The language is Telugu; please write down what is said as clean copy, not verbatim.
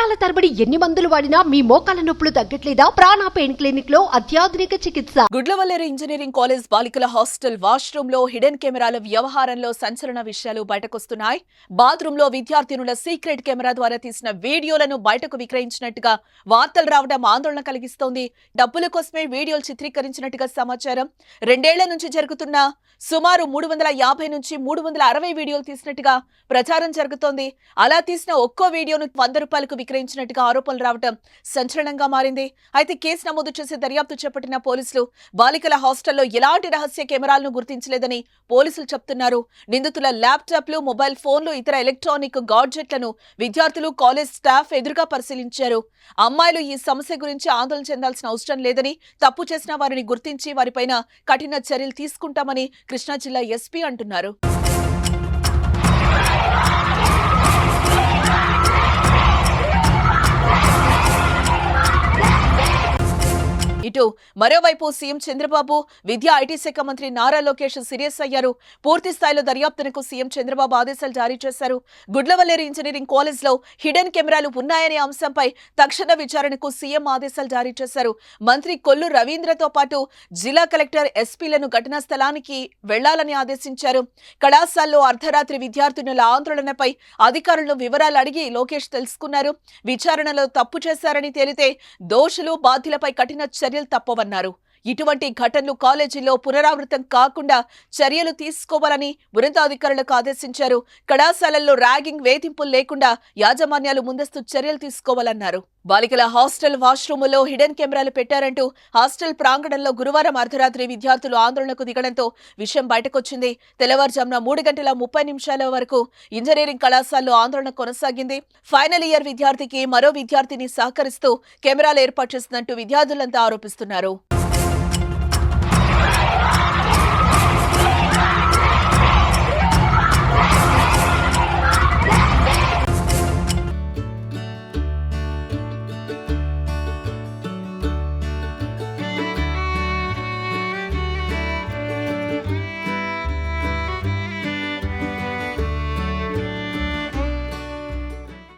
సంవత్సరాల తరబడి ఎన్ని మందులు వాడినా మీ మోకాల నొప్పులు తగ్గట్లేదా? ప్రాణ పెయిన్ క్లినిక్ లో అత్యాధునిక చికిత్స. గుడ్లవల్లేరు ఇంజనీరింగ్ కాలేజ్ బాలికల హాస్టల్ వాష్రూమ్ లో హిడెన్ కెమెరాల వ్యవహారంలో సంచలన విషయాలు బయటకొస్తున్నాయి. బాత్రూమ్ లో విద్యార్థినుల సీక్రెట్ కెమెరా ద్వారా తీసిన వీడియోలను బయటకు విక్రయించినట్టుగా వార్తలు రావడం ఆందోళన కలిగిస్తోంది. డబ్బుల కోసమే వీడియోలు చిత్రీకరించినట్టుగా సమాచారం. 2 ఏళ్ల నుంచి జరుగుతున్న సుమారు 350 నుంచి 360 వీడియోలు తీసినట్టుగా ప్రచారం జరుగుతోంది. అలా తీసిన ఒక్కో వీడియోను 100 రూపాయలకు విక్రయించినట్టుగా ఆరోపణలు రావడం సంచలనంగా మారింది. అయితే కేసు నమోదు చేసి దర్యాప్తు చేపట్టిన పోలీసులు బాలికల హాస్టల్లో ఎలాంటి రహస్య కెమెరాలను గుర్తించలేదని పోలీసులు చెప్తున్నారు. నిందితుల ల్యాప్టాప్లు, మొబైల్ ఫోన్లు, ఇతర ఎలక్ట్రానిక్ గాడ్జెట్లను విద్యార్థులు, కాలేజ్ స్టాఫ్ ఎదురుగా పరిశీలించారు. అమ్మాయిలు ఈ సమస్య గురించి ఆందోళన చెందాల్సిన అవసరం లేదని, తప్పు చేసిన వారిని గుర్తించి వారిపైన కఠిన చర్యలు తీసుకుంటామని కృష్ణా జిల్లా ఎస్పీ అంటున్నారు. ఇటు మరోవైపు సీఎం చంద్రబాబు, విద్యా ఐటీ శాఖ మంత్రి నారా లోకేష్ సీరియస్ అయ్యారు. పూర్తి స్థాయిలో దర్యాప్తునకు సీఎం చంద్రబాబు ఆదేశాలు జారీ చేశారు. గుడ్లవల్లేరు ఇంజనీరింగ్ కాలేజ్ లో హిడెన్ కెమెరాలు ఉన్నాయనే అంశంపై తక్షణ విచారణకు సీఎం ఆదేశాలు జారీ చేశారు. మంత్రి కొల్లు రవీంద్రతో పాటు జిల్లా కలెక్టర్, ఎస్పీలను ఘటనా స్థలానికి వెళ్లాలని ఆదేశించారు. కళాశాలలో అర్ధరాత్రి విద్యార్థినుల ఆందోళనపై అధికారులను వివరాలు అడిగి లోకేష్ తెలుసుకున్నారు. విచారణలో తప్పు చేశారని తేలితే దోషులు, బాధ్యులపై కఠిన చర్యలు తప్పవన్నారు. ఇటువంటి ఘటనలు కాలేజీల్లో పునరావృతం కాకుండా చర్యలు తీసుకోవాలని ఉన్నతాధికారులకు ఆదేశించారు. కళాశాలల్లో ర్యాగింగ్, వేధింపులు లేకుండా యాజమాన్యాలు ముందస్తు చర్యలు తీసుకోవాలన్నారు. బాలికల హాస్టల్ వాష్రూములో హిడెన్ కెమెరాలు పెట్టారంటూ హాస్టల్ ప్రాంగణంలో గురువారం అర్ధరాత్రి విద్యార్థులు ఆందోళనకు దిగడంతో విషయం బయటకొచ్చింది. తెల్లవారుజామున 3:30 వరకు ఇంజనీరింగ్ కళాశాలలో ఆందోళన కొనసాగింది. ఫైనల్ ఇయర్ విద్యార్థికి మరో విద్యార్థిని సహకరిస్తూ కెమెరాలు ఏర్పాటు చేసిందంటూ విద్యార్థులంతా ఆరోపిస్తున్నారు.